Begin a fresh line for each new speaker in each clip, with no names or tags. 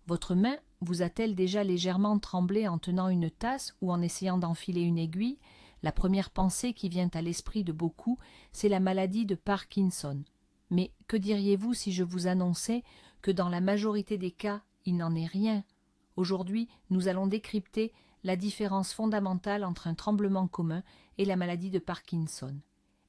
Votre main vous a-t-elle déjà légèrement tremblé en tenant une tasse ou en essayant d'enfiler une aiguille? La première pensée qui vient à l'esprit de beaucoup, c'est la maladie de Parkinson. Mais que diriez-vous si je vous annonçais que dans la majorité des cas, il n'en est rien? Aujourd'hui, nous allons décrypter la différence fondamentale entre un tremblement commun et la maladie de Parkinson.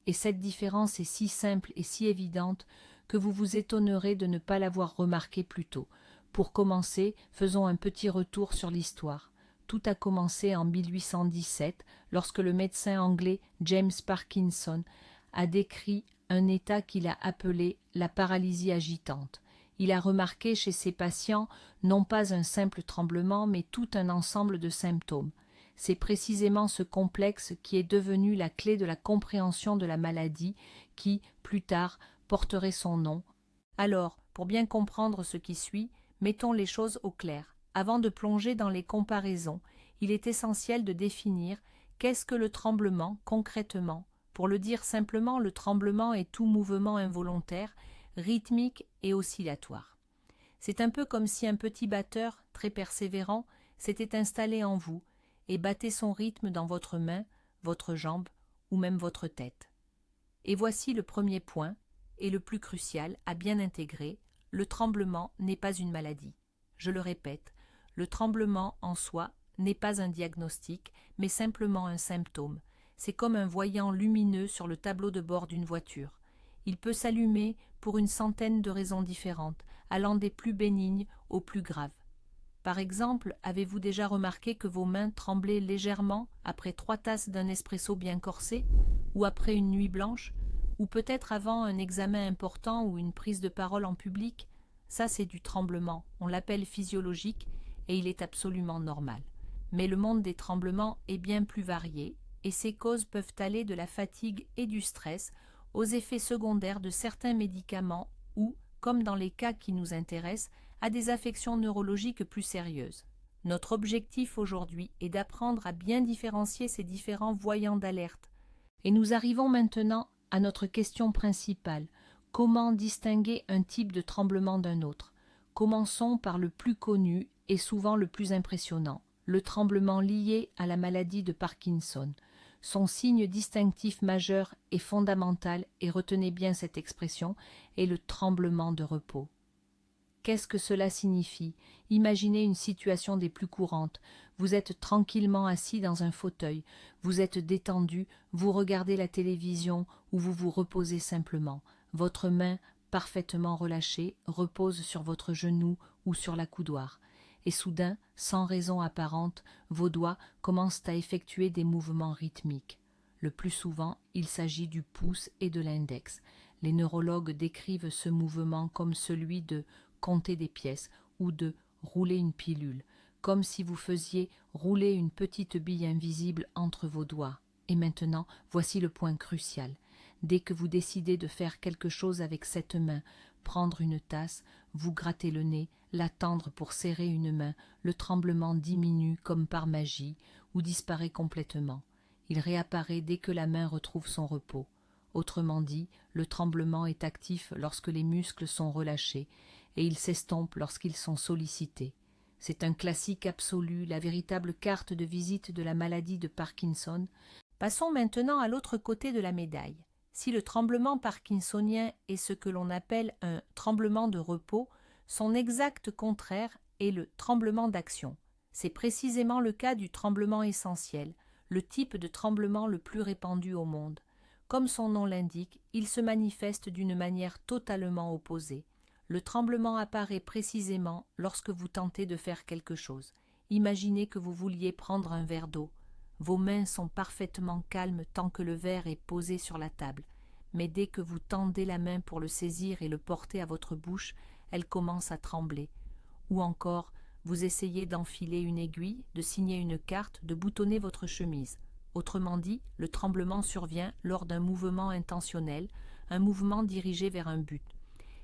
Et cette différence est si simple et si évidente que vous vous étonnerez de ne pas l'avoir remarquée plus tôt. Pour commencer, faisons un petit retour sur l'histoire. Tout a commencé en 1817, lorsque le médecin anglais James Parkinson a décrit un état qu'il a appelé la paralysie agitante. Il a remarqué chez ses patients non pas un simple tremblement, mais tout un ensemble de symptômes. C'est précisément ce complexe qui est devenu la clé de la compréhension de la maladie qui, plus tard, porterait son nom. Alors, pour bien comprendre ce qui suit, mettons les choses au clair. Avant de plonger dans les comparaisons, il est essentiel de définir qu'est-ce que le tremblement concrètement. Pour le dire simplement, le tremblement est tout mouvement involontaire, rythmique et oscillatoire. C'est un peu comme si un petit batteur, très persévérant, s'était installé en vous et battait son rythme dans votre main, votre jambe ou même votre tête. Et voici le premier point, et le plus crucial à bien intégrer, le tremblement n'est pas une maladie. Je le répète, le tremblement en soi n'est pas un diagnostic, mais simplement un symptôme. C'est comme un voyant lumineux sur le tableau de bord d'une voiture. Il peut s'allumer pour une centaine de raisons différentes, allant des plus bénignes aux plus graves. Par exemple, avez-vous déjà remarqué que vos mains tremblaient légèrement après 3 tasses d'un espresso bien corsé, ou après une nuit blanche, ou peut-être avant un examen important ou une prise de parole en public? Ça, c'est du tremblement, on l'appelle physiologique et il est absolument normal. Mais le monde des tremblements est bien plus varié et ses causes peuvent aller de la fatigue et du stress aux effets secondaires de certains médicaments ou, comme dans les cas qui nous intéressent, à des affections neurologiques plus sérieuses. Notre objectif aujourd'hui est d'apprendre à bien différencier ces différents voyants d'alerte. Et nous arrivons maintenant à notre question principale. Comment distinguer un type de tremblement d'un autre? Commençons par le plus connu et souvent le plus impressionnant, le tremblement lié à la maladie de Parkinson. Son signe distinctif majeur et fondamental, et retenez bien cette expression, est le tremblement de repos. Qu'est-ce que cela signifie? Imaginez une situation des plus courantes. Vous êtes tranquillement assis dans un fauteuil, vous êtes détendu, vous regardez la télévision ou vous vous reposez simplement. Votre main, parfaitement relâchée, repose sur votre genou ou sur la coudoir. Et soudain, sans raison apparente, vos doigts commencent à effectuer des mouvements rythmiques. Le plus souvent, il s'agit du pouce et de l'index. Les neurologues décrivent ce mouvement comme celui de compter des pièces ou de rouler une pilule, comme si vous faisiez rouler une petite bille invisible entre vos doigts. Et maintenant, voici le point crucial. Dès que vous décidez de faire quelque chose avec cette main, prendre une tasse, vous grattez le nez, la tendre pour serrer une main, le tremblement diminue comme par magie ou disparaît complètement. Il réapparaît dès que la main retrouve son repos. Autrement dit, le tremblement est actif lorsque les muscles sont relâchés et il s'estompe lorsqu'ils sont sollicités. C'est un classique absolu, la véritable carte de visite de la maladie de Parkinson. Passons maintenant à l'autre côté de la médaille. Si le tremblement parkinsonien est ce que l'on appelle un tremblement de repos, son exact contraire est le tremblement d'action. C'est précisément le cas du tremblement essentiel, le type de tremblement le plus répandu au monde. Comme son nom l'indique, il se manifeste d'une manière totalement opposée. Le tremblement apparaît précisément lorsque vous tentez de faire quelque chose. Imaginez que vous vouliez prendre un verre d'eau. Vos mains sont parfaitement calmes tant que le verre est posé sur la table. Mais dès que vous tendez la main pour le saisir et le porter à votre bouche, elle commence à trembler. Ou encore, vous essayez d'enfiler une aiguille, de signer une carte, de boutonner votre chemise. Autrement dit, le tremblement survient lors d'un mouvement intentionnel, un mouvement dirigé vers un but.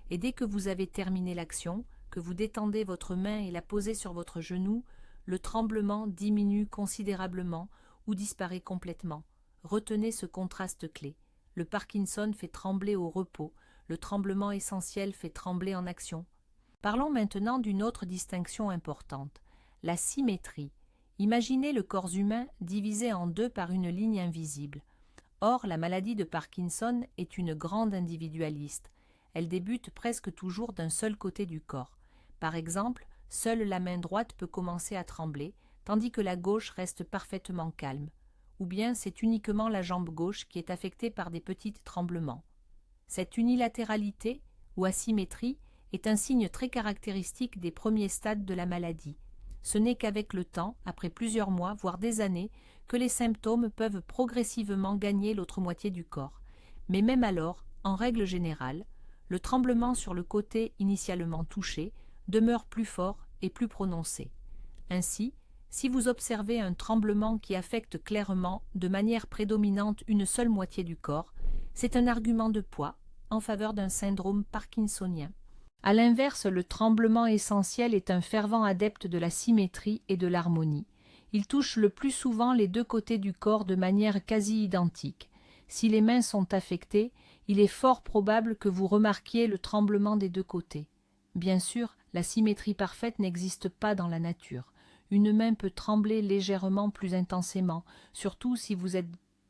Et dès que vous avez terminé l'action, que vous détendez votre main et la posez sur votre genou, le tremblement diminue considérablement ou disparaît complètement. Retenez ce contraste clé. Le Parkinson fait trembler au repos, le tremblement essentiel fait trembler en action. Parlons maintenant d'une autre distinction importante, la symétrie. Imaginez le corps humain divisé en deux par une ligne invisible. Or, la maladie de Parkinson est une grande individualiste. Elle débute presque toujours d'un seul côté du corps. Par exemple, seule la main droite peut commencer à trembler, tandis que la gauche reste parfaitement calme. Ou bien c'est uniquement la jambe gauche qui est affectée par des petits tremblements. Cette unilatéralité, ou asymétrie, est un signe très caractéristique des premiers stades de la maladie. Ce n'est qu'avec le temps, après plusieurs mois, voire des années, que les symptômes peuvent progressivement gagner l'autre moitié du corps. Mais même alors, en règle générale, le tremblement sur le côté initialement touché demeure plus fort et plus prononcé. Ainsi, si vous observez un tremblement qui affecte clairement, de manière prédominante, une seule moitié du corps, c'est un argument de poids en faveur d'un syndrome parkinsonien. À l'inverse, le tremblement essentiel est un fervent adepte de la symétrie et de l'harmonie. Il touche le plus souvent les deux côtés du corps de manière quasi identique. Si les mains sont affectées, il est fort probable que vous remarquiez le tremblement des deux côtés. Bien sûr, la symétrie parfaite n'existe pas dans la nature. Une main peut trembler légèrement plus intensément, surtout si vous êtes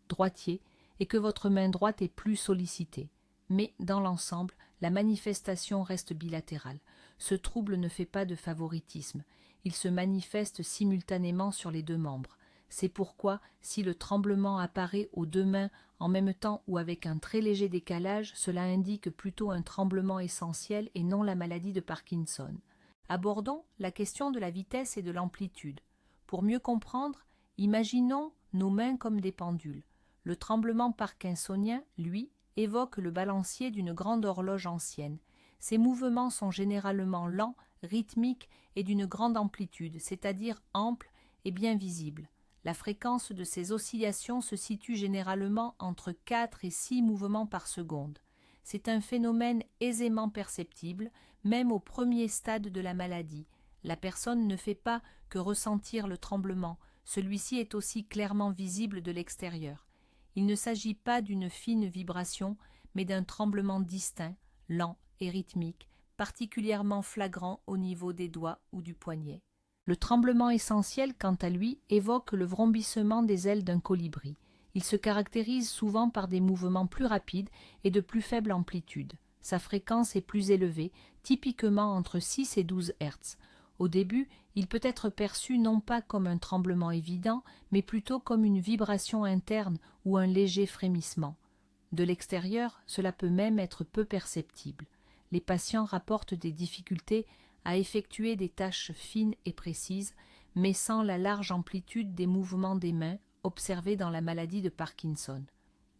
droitier et que votre main droite est plus sollicitée. Mais dans l'ensemble, la manifestation reste bilatérale. Ce trouble ne fait pas de favoritisme. Il se manifeste simultanément sur les deux membres. C'est pourquoi, si le tremblement apparaît aux deux mains en même temps ou avec un très léger décalage, cela indique plutôt un tremblement essentiel et non la maladie de Parkinson. Abordons la question de la vitesse et de l'amplitude. Pour mieux comprendre, imaginons nos mains comme des pendules. Le tremblement parkinsonien, lui, évoque le balancier d'une grande horloge ancienne. Ces mouvements sont généralement lents, rythmiques et d'une grande amplitude, c'est-à-dire amples et bien visibles. La fréquence de ces oscillations se situe généralement entre 4 et 6 mouvements par seconde. C'est un phénomène aisément perceptible, même au premier stade de la maladie. La personne ne fait pas que ressentir le tremblement, celui-ci est aussi clairement visible de l'extérieur. Il ne s'agit pas d'une fine vibration, mais d'un tremblement distinct, lent et rythmique, particulièrement flagrant au niveau des doigts ou du poignet. Le tremblement essentiel, quant à lui, évoque le vrombissement des ailes d'un colibri. Il se caractérise souvent par des mouvements plus rapides et de plus faible amplitude. Sa fréquence est plus élevée, typiquement entre 6 et 12 Hz. Au début, il peut être perçu non pas comme un tremblement évident, mais plutôt comme une vibration interne ou un léger frémissement. De l'extérieur, cela peut même être peu perceptible. Les patients rapportent des difficultés à effectuer des tâches fines et précises, mais sans la large amplitude des mouvements des mains observés dans la maladie de Parkinson.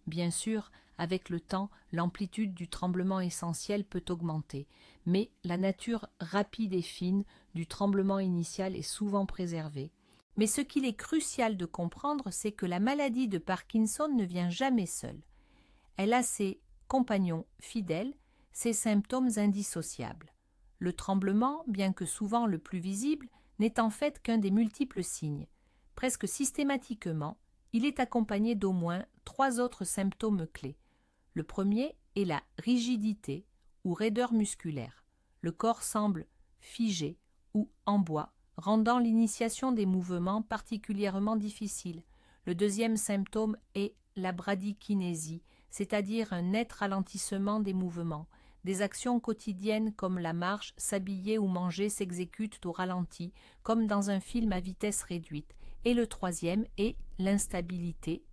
Bien sûr, avec le temps, l'amplitude du tremblement essentiel peut augmenter, mais la nature rapide et fine du tremblement initial est souvent préservée. Mais ce qu'il est crucial de comprendre, c'est que la maladie de Parkinson ne vient jamais seule. Elle a ses compagnons fidèles, ses symptômes indissociables. Le tremblement, bien que souvent le plus visible, n'est en fait qu'un des multiples signes. Presque systématiquement, il est accompagné d'au moins 3 autres symptômes clés. Le premier est la rigidité ou raideur musculaire. Le corps semble figé ou en bois, rendant l'initiation des mouvements particulièrement difficile. Le deuxième symptôme est la bradykinésie, c'est-à-dire un net ralentissement des mouvements. Des actions quotidiennes comme la marche, s'habiller ou manger s'exécutent au ralenti, comme dans un film à vitesse réduite. Et le troisième est l'instabilité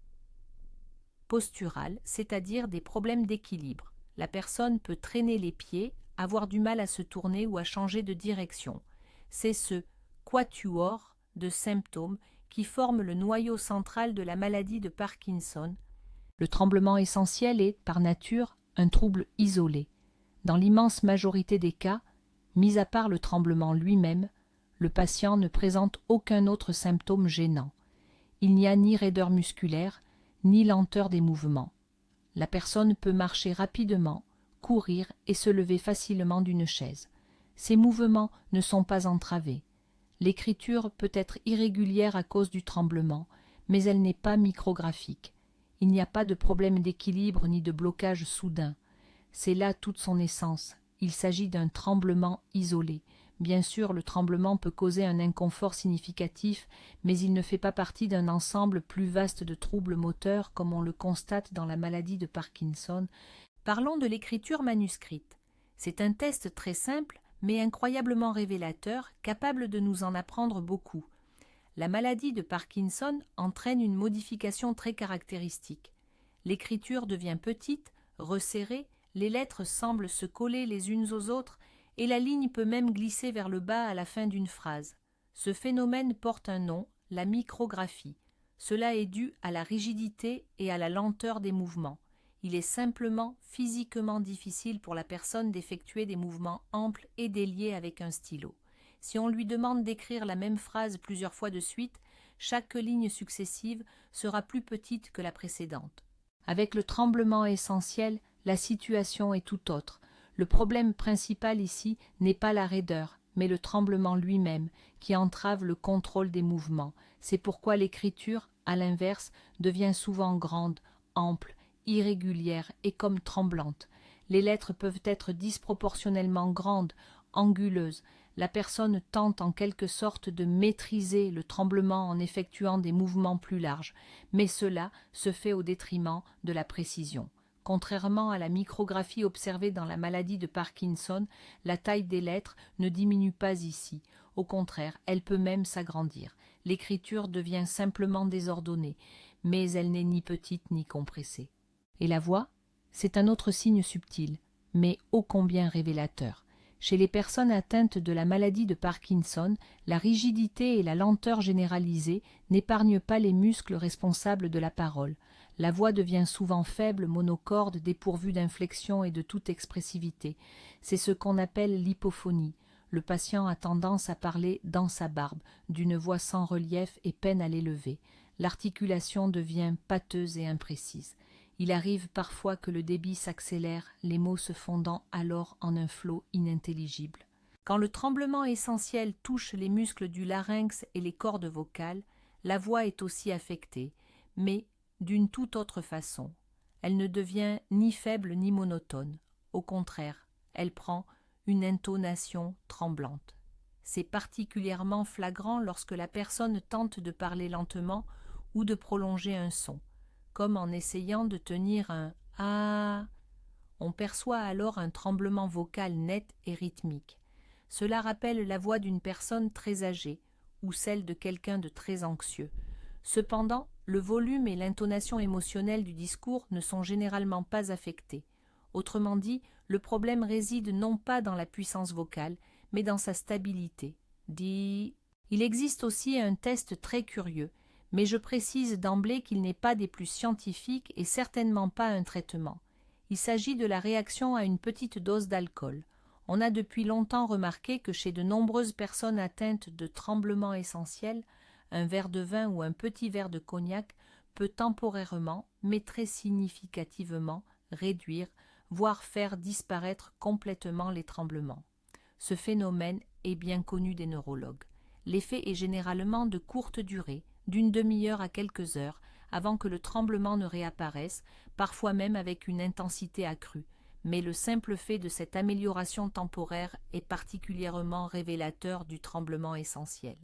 posturale, c'est-à-dire des problèmes d'équilibre. La personne peut traîner les pieds, avoir du mal à se tourner ou à changer de direction. C'est ce quatuor de symptômes qui forme le noyau central de la maladie de Parkinson. Le tremblement essentiel est, par nature, un trouble isolé. Dans l'immense majorité des cas, mis à part le tremblement lui-même, le patient ne présente aucun autre symptôme gênant. Il n'y a ni raideur musculaire, ni lenteur des mouvements. La personne peut marcher rapidement, courir et se lever facilement d'une chaise. Ces mouvements ne sont pas entravés. L'écriture peut être irrégulière à cause du tremblement, mais elle n'est pas micrographique. Il n'y a pas de problème d'équilibre ni de blocage soudain. C'est là toute son essence. Il s'agit d'un tremblement isolé. Bien sûr, le tremblement peut causer un inconfort significatif, mais il ne fait pas partie d'un ensemble plus vaste de troubles moteurs comme on le constate dans la maladie de Parkinson. Parlons de l'écriture manuscrite. C'est un test très simple, mais incroyablement révélateur, capable de nous en apprendre beaucoup. La maladie de Parkinson entraîne une modification très caractéristique. L'écriture devient petite, resserrée, les lettres semblent se coller les unes aux autres, et la ligne peut même glisser vers le bas à la fin d'une phrase. Ce phénomène porte un nom, la micrographie. Cela est dû à la rigidité et à la lenteur des mouvements. Il est simplement physiquement difficile pour la personne d'effectuer des mouvements amples et déliés avec un stylo. Si on lui demande d'écrire la même phrase plusieurs fois de suite, chaque ligne successive sera plus petite que la précédente. Avec le tremblement essentiel, la situation est tout autre. Le problème principal ici n'est pas la raideur, mais le tremblement lui-même, qui entrave le contrôle des mouvements. C'est pourquoi l'écriture, à l'inverse, devient souvent grande, ample, irrégulière et comme tremblante. Les lettres peuvent être disproportionnellement grandes, anguleuses. La personne tente en quelque sorte de maîtriser le tremblement en effectuant des mouvements plus larges, mais cela se fait au détriment de la précision. Contrairement à la micrographie observée dans la maladie de Parkinson, la taille des lettres ne diminue pas ici. Au contraire, elle peut même s'agrandir. L'écriture devient simplement désordonnée, mais elle n'est ni petite ni compressée. Et la voix, c'est un autre signe subtil, mais ô combien révélateur. Chez les personnes atteintes de la maladie de Parkinson, la rigidité et la lenteur généralisée n'épargnent pas les muscles responsables de la parole. La voix devient souvent faible, monocorde, dépourvue d'inflexion et de toute expressivité. C'est ce qu'on appelle l'hypophonie. Le patient a tendance à parler dans sa barbe, d'une voix sans relief et peine à l'élever. L'articulation devient pâteuse et imprécise. Il arrive parfois que le débit s'accélère, les mots se fondant alors en un flot inintelligible. Quand le tremblement essentiel touche les muscles du larynx et les cordes vocales, la voix est aussi affectée, mais d'une toute autre façon. Elle ne devient ni faible ni monotone. Au contraire, elle prend une intonation tremblante. C'est particulièrement flagrant lorsque la personne tente de parler lentement ou de prolonger un son, comme en essayant de tenir un « ah ». On perçoit alors un tremblement vocal net et rythmique. Cela rappelle la voix d'une personne très âgée ou celle de quelqu'un de très anxieux. Cependant, le volume et l'intonation émotionnelle du discours ne sont généralement pas affectés. Autrement dit, le problème réside non pas dans la puissance vocale, mais dans sa stabilité. Il existe aussi un test très curieux, mais je précise d'emblée qu'il n'est pas des plus scientifiques et certainement pas un traitement. Il s'agit de la réaction à une petite dose d'alcool. On a depuis longtemps remarqué que chez de nombreuses personnes atteintes de tremblements essentiels, un verre de vin ou un petit verre de cognac peut temporairement, mais très significativement, réduire, voire faire disparaître complètement les tremblements. Ce phénomène est bien connu des neurologues. L'effet est généralement de courte durée, d'une demi-heure à quelques heures, avant que le tremblement ne réapparaisse, parfois même avec une intensité accrue. Mais le simple fait de cette amélioration temporaire est particulièrement révélateur du tremblement essentiel.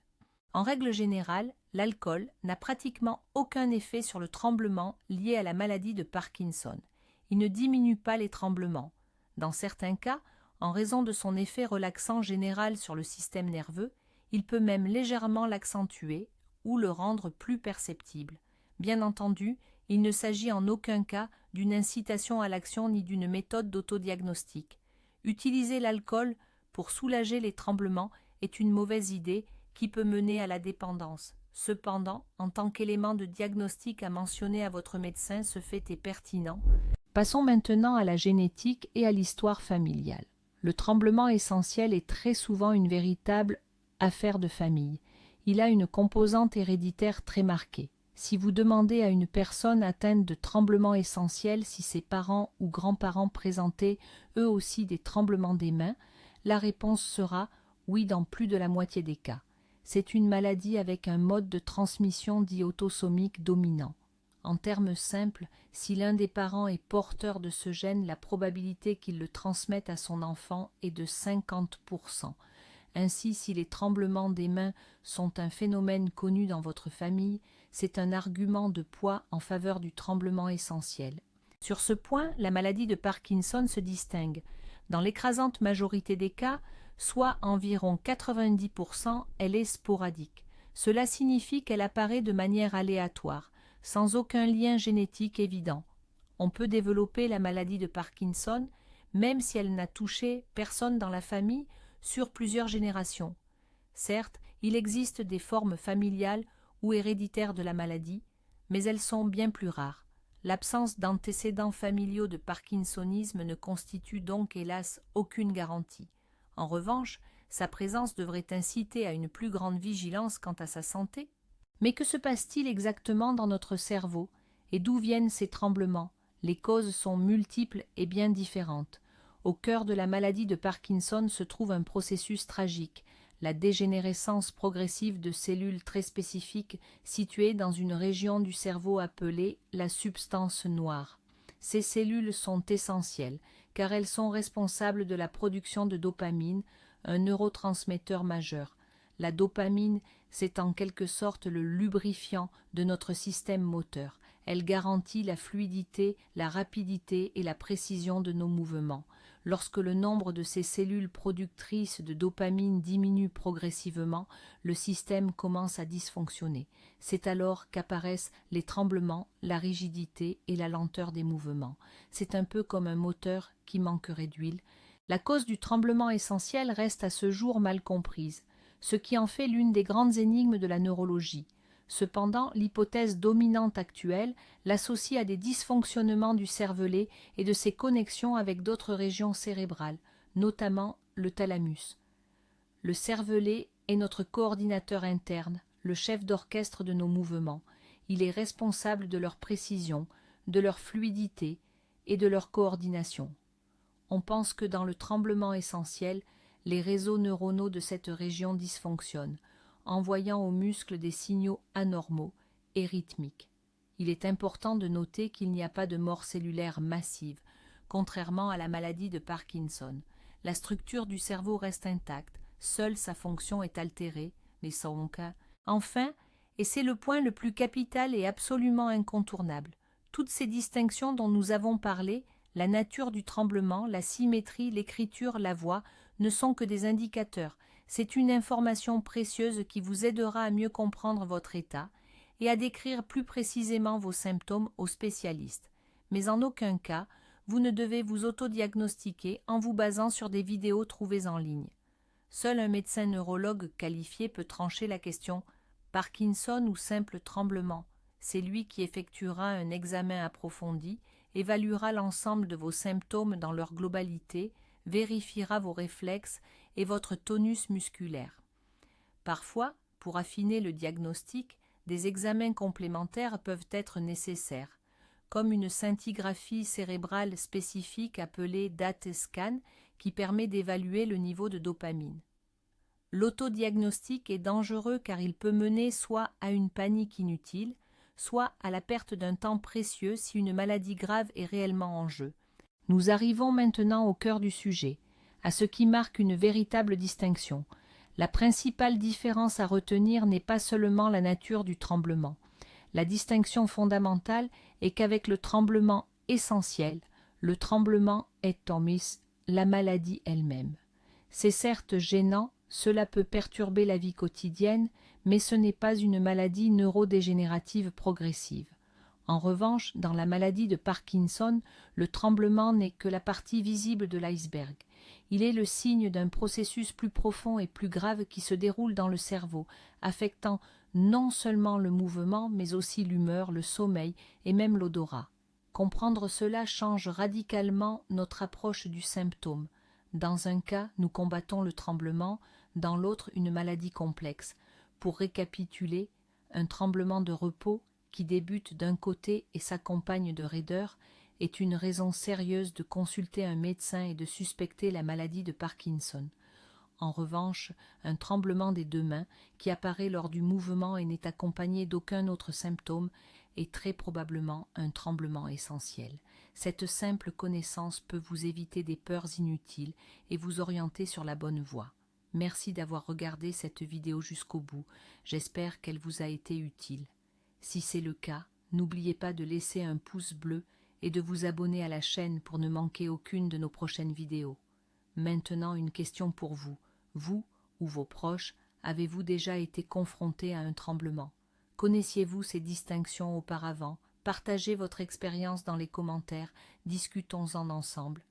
En règle générale, l'alcool n'a pratiquement aucun effet sur le tremblement lié à la maladie de Parkinson. Il ne diminue pas les tremblements. Dans certains cas, en raison de son effet relaxant général sur le système nerveux, il peut même légèrement l'accentuer ou le rendre plus perceptible. Bien entendu, il ne s'agit en aucun cas d'une incitation à l'action ni d'une méthode d'autodiagnostic. Utiliser l'alcool pour soulager les tremblements est une mauvaise idée qui peut mener à la dépendance. Cependant, en tant qu'élément de diagnostic à mentionner à votre médecin, ce fait est pertinent. Passons maintenant à la génétique et à l'histoire familiale. Le tremblement essentiel est très souvent une véritable affaire de famille. Il a une composante héréditaire très marquée. Si vous demandez à une personne atteinte de tremblement essentiel si ses parents ou grands-parents présentaient eux aussi des tremblements des mains, la réponse sera oui dans plus de la moitié des cas. C'est une maladie avec un mode de transmission dit autosomique dominant. En termes simples, si l'un des parents est porteur de ce gène, la probabilité qu'il le transmette à son enfant est de 50%. Ainsi, si les tremblements des mains sont un phénomène connu dans votre famille, c'est un argument de poids en faveur du tremblement essentiel. Sur ce point, la maladie de Parkinson se distingue. Dans l'écrasante majorité des cas, soit environ 90%, elle est sporadique. Cela signifie qu'elle apparaît de manière aléatoire, sans aucun lien génétique évident. On peut développer la maladie de Parkinson, même si elle n'a touché personne dans la famille, sur plusieurs générations. Certes, il existe des formes familiales ou héréditaires de la maladie, mais elles sont bien plus rares. L'absence d'antécédents familiaux de parkinsonisme ne constitue donc hélas aucune garantie. En revanche, sa présence devrait inciter à une plus grande vigilance quant à sa santé. Mais que se passe-t-il exactement dans notre cerveau et d'où viennent ces tremblements? Les causes sont multiples et bien différentes. Au cœur de la maladie de Parkinson se trouve un processus tragique, la dégénérescence progressive de cellules très spécifiques situées dans une région du cerveau appelée la substance noire. Ces cellules sont essentielles car elles sont responsables de la production de dopamine, un neurotransmetteur majeur. La dopamine, c'est en quelque sorte le lubrifiant de notre système moteur. Elle garantit la fluidité, la rapidité et la précision de nos mouvements. Lorsque le nombre de ces cellules productrices de dopamine diminue progressivement, le système commence à dysfonctionner. C'est alors qu'apparaissent les tremblements, la rigidité et la lenteur des mouvements. C'est un peu comme un moteur qui manquerait d'huile. La cause du tremblement essentiel reste à ce jour mal comprise, ce qui en fait l'une des grandes énigmes de la neurologie. Cependant, l'hypothèse dominante actuelle l'associe à des dysfonctionnements du cervelet et de ses connexions avec d'autres régions cérébrales, notamment le thalamus. Le cervelet est notre coordinateur interne, le chef d'orchestre de nos mouvements. Il est responsable de leur précision, de leur fluidité et de leur coordination. On pense que dans le tremblement essentiel, les réseaux neuronaux de cette région dysfonctionnent, envoyant aux muscles des signaux anormaux et rythmiques. Il est important de noter qu'il n'y a pas de mort cellulaire massive, contrairement à la maladie de Parkinson. La structure du cerveau reste intacte, seule sa fonction est altérée, mais sans aucun. Enfin, et c'est le point le plus capital et absolument incontournable, toutes ces distinctions dont nous avons parlé, la nature du tremblement, la symétrie, l'écriture, la voix, ne sont que des indicateurs. C'est une information précieuse qui vous aidera à mieux comprendre votre état et à décrire plus précisément vos symptômes aux spécialistes. Mais en aucun cas, vous ne devez vous autodiagnostiquer en vous basant sur des vidéos trouvées en ligne. Seul un médecin neurologue qualifié peut trancher la question Parkinson ou simple tremblement. C'est lui qui effectuera un examen approfondi, évaluera l'ensemble de vos symptômes dans leur globalité, vérifiera vos réflexes et votre tonus musculaire. Parfois, pour affiner le diagnostic, des examens complémentaires peuvent être nécessaires, comme une scintigraphie cérébrale spécifique appelée DAT-scan qui permet d'évaluer le niveau de dopamine. L'autodiagnostic est dangereux car il peut mener soit à une panique inutile, soit à la perte d'un temps précieux si une maladie grave est réellement en jeu. Nous arrivons maintenant au cœur du sujet, à ce qui marque une véritable distinction. La principale différence à retenir n'est pas seulement la nature du tremblement. La distinction fondamentale est qu'avec le tremblement essentiel, le tremblement est omis, la maladie elle-même. C'est certes gênant, cela peut perturber la vie quotidienne, mais ce n'est pas une maladie neurodégénérative progressive. En revanche, dans la maladie de Parkinson, le tremblement n'est que la partie visible de l'iceberg. Il est le signe d'un processus plus profond et plus grave qui se déroule dans le cerveau, affectant non seulement le mouvement, mais aussi l'humeur, le sommeil et même l'odorat. Comprendre cela change radicalement notre approche du symptôme. Dans un cas, nous combattons le tremblement, dans l'autre, une maladie complexe. Pour récapituler, un tremblement de repos qui débute d'un côté et s'accompagne de raideur, est une raison sérieuse de consulter un médecin et de suspecter la maladie de Parkinson. En revanche, un tremblement des deux mains, qui apparaît lors du mouvement et n'est accompagné d'aucun autre symptôme, est très probablement un tremblement essentiel. Cette simple connaissance peut vous éviter des peurs inutiles et vous orienter sur la bonne voie. Merci d'avoir regardé cette vidéo jusqu'au bout, j'espère qu'elle vous a été utile. Si c'est le cas, n'oubliez pas de laisser un pouce bleu et de vous abonner à la chaîne pour ne manquer aucune de nos prochaines vidéos. Maintenant, une question pour vous. Vous ou vos proches, avez-vous déjà été confrontés à un tremblement? Connaissiez-vous ces distinctions auparavant? Partagez votre expérience dans les commentaires, discutons-en ensemble.